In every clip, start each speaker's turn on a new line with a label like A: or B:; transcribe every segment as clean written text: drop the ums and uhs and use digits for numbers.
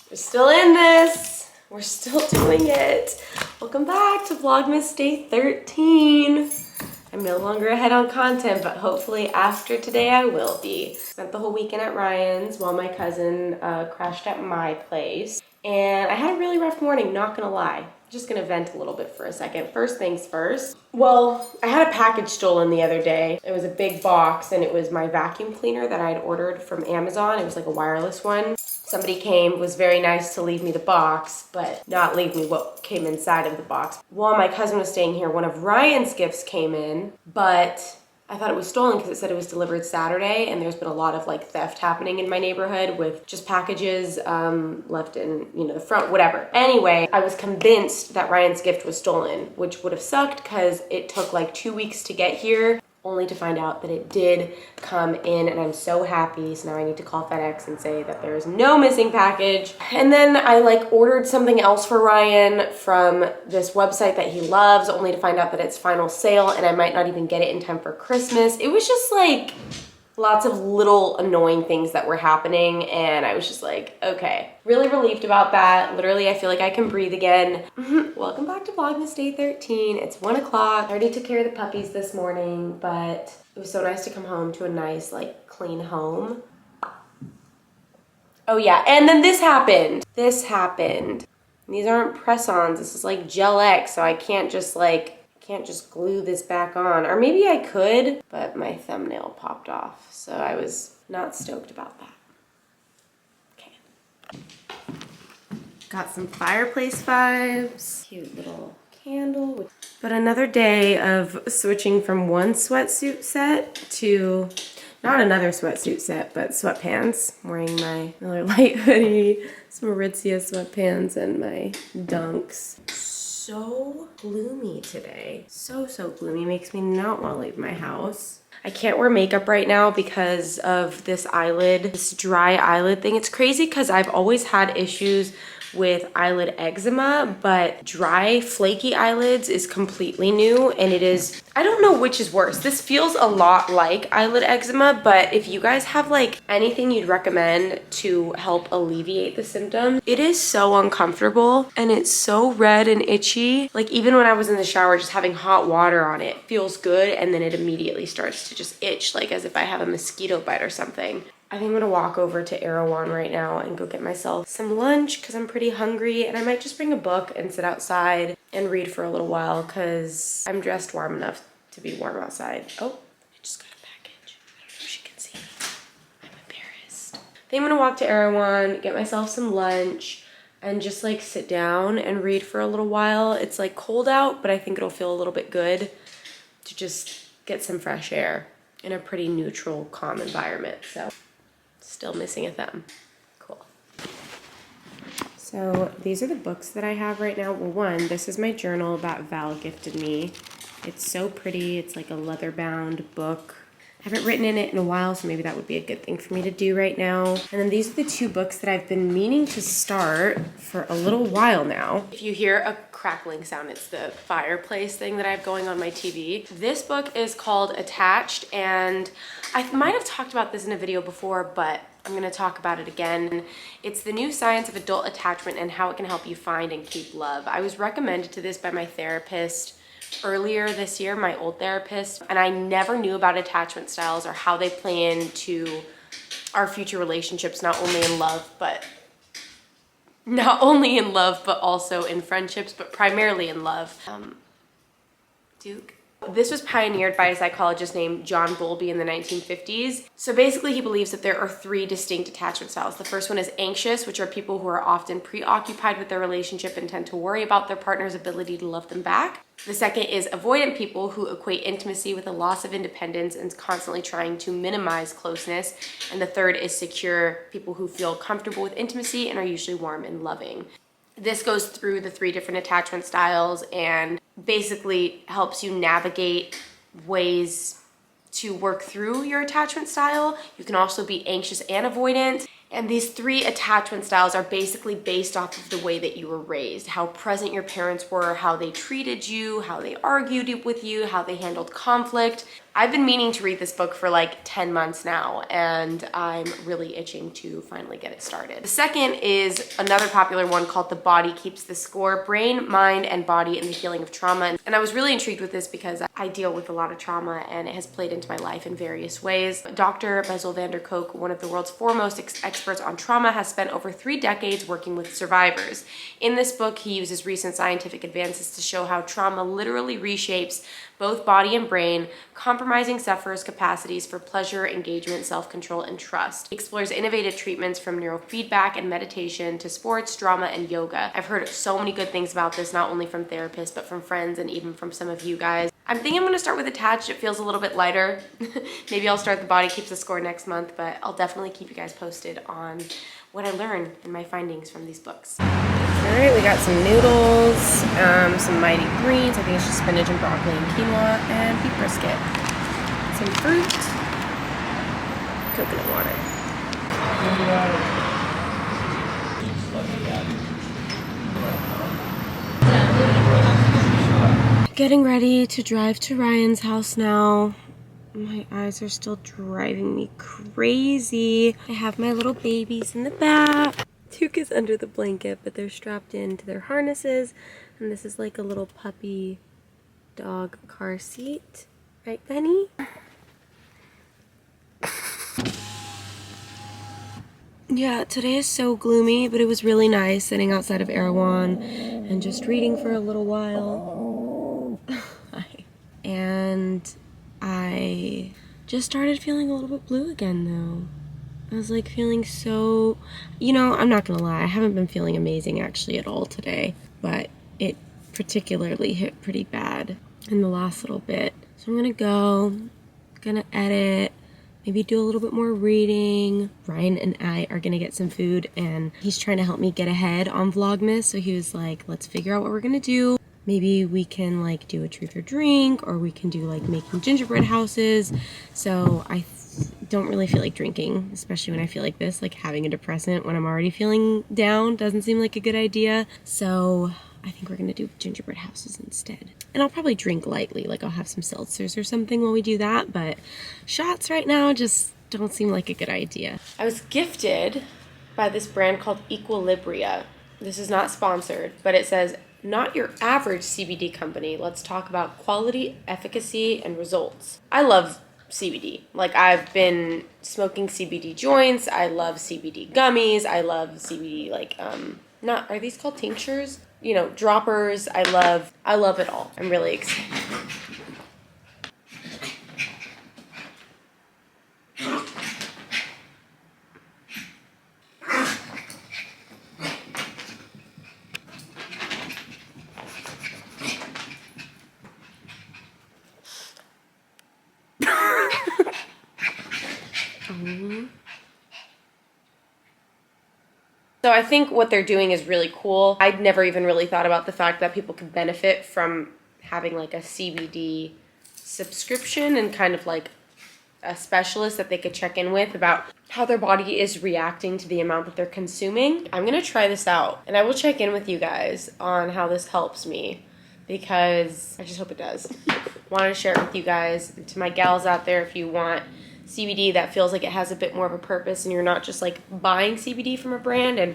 A: We're still in this. We're still doing it. Welcome back to Vlogmas Day 13. I'm no longer ahead on content, but hopefully after today I will be. Spent the whole weekend at Ryan's while my cousin crashed at my place. And I had a really rough morning, not gonna lie. Just gonna vent a little bit for a second. First things first. Well, I had a package stolen the other day. It was a big box and it was my vacuum cleaner that I had ordered from Amazon. It was like a wireless one. Somebody came, was very nice to leave me the box, but not leave me what came inside of the box. While my cousin was staying here, one of Ryan's gifts came in, but I thought it was stolen because it said it was delivered Saturday, and there's been a lot of like theft happening in my neighborhood with just packages left in, you know, the front, whatever. Anyway, I was convinced that Ryan's gift was stolen, which would have sucked because it took like 2 weeks to get here, only to find out that it did come in, and I'm so happy. So now I need to call FedEx and say that there is no missing package. And then I like ordered something else for Ryan from this website that he loves, only to find out that it's final sale and I might not even get it in time for Christmas. It was just like lots of little annoying things that were happening, and I was just like, okay. Really relieved about that. Literally, I feel like I can breathe again. Welcome back to Vlogmas Day 13. It's 1 o'clock. I already took care of the puppies this morning, but it was so nice to come home to a nice, like, clean home. Oh yeah, and then this happened. This happened. These aren't press-ons. This is like Gel X, so I can't just glue this back on. Or maybe I could, but my thumbnail popped off. So I was not stoked about that. Okay. Got some fireplace vibes. Cute little candle. But another day of switching from one sweatsuit set to, not another sweatsuit set, but sweatpants. I'm wearing my Miller Lite hoodie, some Aritzia sweatpants, and my Dunks. So gloomy today. So gloomy. Makes me not want to leave my house. I can't wear makeup right now because of this dry eyelid thing. It's crazy because I've always had issues with eyelid eczema, but dry, flaky eyelids is completely new, and it is, I don't know which is worse. This feels a lot like eyelid eczema, but if you guys have like anything you'd recommend to help alleviate the symptoms, it is so uncomfortable and it's so red and itchy. Like even when I was in the shower, just having hot water on it feels good, and then it immediately starts to just itch, like as if I have a mosquito bite or something. I think I'm gonna walk over to Erewhon right now and go get myself some lunch because I'm pretty hungry, and I might just bring a book and sit outside and read for a little while because I'm dressed warm enough to be warm outside. Oh, I just got a package. I don't know if she can see me. I'm embarrassed. I think I'm gonna walk to Erewhon, get myself some lunch, and just like sit down and read for a little while. It's like cold out, but I think it'll feel a little bit good to just get some fresh air in a pretty neutral, calm environment. So. Still missing a thumb. Cool. So these are the books that I have right now. Well, one, this is my journal that Val gifted me. It's so pretty. It's like a leather-bound book. I haven't written in it in a while, so maybe that would be a good thing for me to do right now. And then these are the two books that I've been meaning to start for a little while now. If you hear a crackling sound, it's the fireplace thing that I have going on my TV. This book is called Attached, and I might have talked about this in a video before, but I'm gonna talk about it again. It's the new science of adult attachment and how it can help you find and keep love. I was recommended to this by my therapist earlier this year, my old therapist, and I never knew about attachment styles or how they play into our future relationships, not only in love, but also in friendships, but primarily in love. Duke. This was pioneered by a psychologist named John Bowlby in the 1950s. So basically he believes that there are 3 distinct attachment styles. The first one is anxious, which are people who are often preoccupied with their relationship and tend to worry about their partner's ability to love them back. The second is avoidant people who equate intimacy with a loss of independence and constantly trying to minimize closeness. And the third is secure, people who feel comfortable with intimacy and are usually warm and loving. This goes through the 3 different attachment styles and basically helps you navigate ways to work through your attachment style. You can also be anxious and avoidant. And these 3 attachment styles are basically based off of the way that you were raised, how present your parents were, how they treated you, how they argued with you, how they handled conflict. I've been meaning to read this book for like 10 months now, and I'm really itching to finally get it started. The second is another popular one called The Body Keeps the Score, Brain, Mind, and Body in the Healing of Trauma. And I was really intrigued with this because I deal with a lot of trauma and it has played into my life in various ways. Dr. Bessel van der Kolk, one of the world's foremost experts on trauma, has spent over 3 decades working with survivors. In this book, he uses recent scientific advances to show how trauma literally reshapes both body and brain, compromising sufferers' capacities for pleasure, engagement, self-control, and trust. He explores innovative treatments from neurofeedback and meditation to sports, drama, and yoga. I've heard so many good things about this, not only from therapists, but from friends and even from some of you guys. I'm thinking I'm gonna start with Attached. It feels a little bit lighter. Maybe I'll start The Body Keeps the Score next month, but I'll definitely keep you guys posted on what I learned and my findings from these books. All right, we got some noodles, some mighty greens. I think it's just spinach and broccoli and quinoa, and beef brisket. Some fruit, coconut water. Getting ready to drive to Ryan's house now. My eyes are still driving me crazy. I have my little babies in the back. Duke is under the blanket, but they're strapped into their harnesses. And this is like a little puppy dog car seat. Right, Benny? Yeah, today is so gloomy, but it was really nice sitting outside of Erewhon and just reading for a little while. And I just started feeling a little bit blue again, though. I was like feeling so, you know, I'm not gonna lie, I haven't been feeling amazing actually at all today, but it particularly hit pretty bad in the last little bit. So I'm gonna edit, maybe do a little bit more reading. Ryan and I are gonna get some food, and he's trying to help me get ahead on Vlogmas, so he was like, let's figure out what we're gonna do. Maybe we can like do a truth or drink, or we can do like making gingerbread houses. So I don't really feel like drinking, especially when I feel like this, like having a depressant when I'm already feeling down doesn't seem like a good idea. So I think we're gonna do gingerbread houses instead. And I'll probably drink lightly, like I'll have some seltzers or something while we do that, but shots right now just don't seem like a good idea. I was gifted by this brand called Equilibria. This is not sponsored, but it says, not your average CBD company. Let's talk about quality, efficacy, and results. I love CBD. Like, I've been smoking CBD joints. I love CBD gummies. I love CBD, like, are these called tinctures? You know, droppers. I love it all. I'm really excited. So I think what they're doing is really cool. I'd never even really thought about the fact that people could benefit from having like a CBD subscription and kind of like a specialist that they could check in with about how their body is reacting to the amount that they're consuming. I'm gonna try this out, and I will check in with you guys on how this helps me, because I just hope it does. Wanted to share it with you guys. And to my gals out there, if you want CBD that feels like it has a bit more of a purpose and you're not just like buying CBD from a brand and,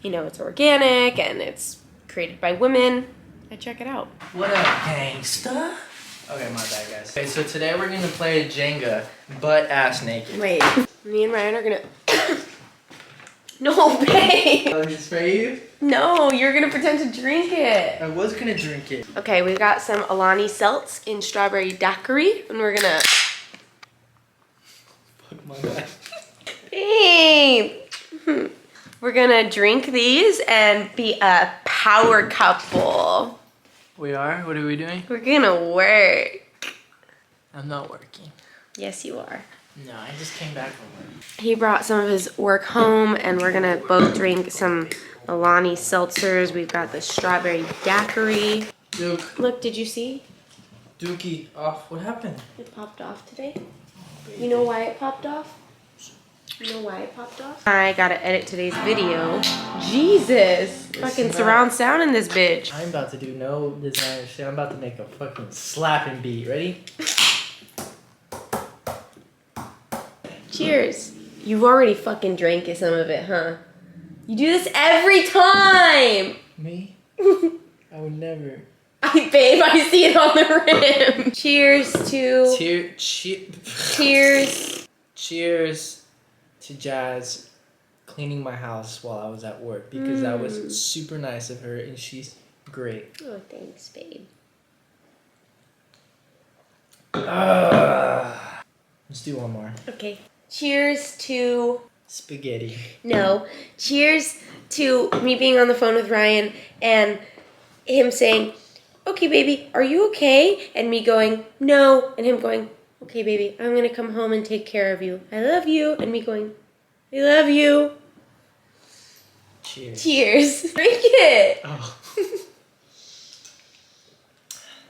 A: you know, it's organic and it's created by women, I check it out.
B: What up, gangsta? Okay, my bad, guys. Okay, so today we're gonna play Jenga butt-ass naked.
A: Wait, me and Ryan are gonna... No, babe!
B: Oh, just for you?
A: No, you're gonna pretend to drink it.
B: I was gonna drink it.
A: Okay, we've got some Alani Seltz in strawberry daiquiri, and we're gonna...
B: Fuck my bad.
A: Babe! We're gonna drink these and be a power couple.
B: We are? What are we doing?
A: We're gonna work.
B: I'm not working.
A: Yes, you are.
B: No, I just came back from work.
A: He brought some of his work home, and we're gonna both drink some Alani seltzers. We've got the strawberry daiquiri.
B: Duke.
A: Look, did you see?
B: Dookie, off. What happened?
A: It popped off today. You know why it popped off? You know why it popped off? I gotta edit today's video. Jesus! Fucking surround sound in this bitch.
B: I'm about to do no designer shit. I'm about to make a fucking slapping beat. Ready?
A: Cheers. You've already fucking drank some of it, huh? You do this every time!
B: Me? I would never.
A: Babe, I see it on the rim. Cheers to... Cheers.
B: Cheers to Jazz cleaning my house while I was at work because that was super nice of her and she's great.
A: Oh, thanks, babe.
B: Let's do one more.
A: Okay. Cheers to...
B: Spaghetti.
A: No. Cheers to me being on the phone with Ryan and him saying, okay, baby, are you okay? And me going, no. And him going, okay, baby, I'm going to come home and take care of you. I love you. And me going, I love you.
B: Cheers.
A: Cheers. Drink it.
B: Oh.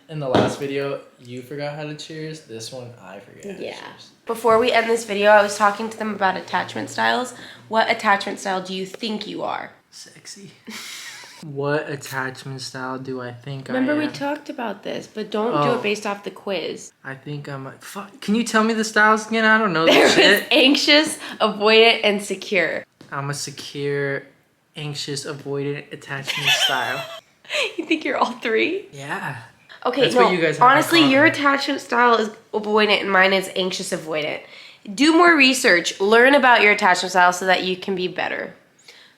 B: In the last video, you forgot how to cheers. This one, I forgot how to cheers.
A: Before we end this video, I was talking to them about attachment styles. What attachment style do you think you are?
B: Sexy. What attachment style do I think
A: Remember
B: I am?
A: we talked about this, but don't do it based off the quiz.
B: I think I'm a... Fuck. Can you tell me the styles again? I don't know
A: There
B: this shit.
A: was anxious, avoidant, and secure.
B: I'm a secure, anxious, avoidant attachment style.
A: You think you're all three?
B: Yeah.
A: Okay,
B: That's
A: no,
B: what you guys have in
A: honestly,
B: common.
A: your attachment style is avoidant and mine is anxious avoidant. Do more research. Learn about your attachment style so that you can be better.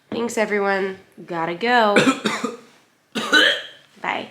A: Thanks, everyone. Gotta go. Bye.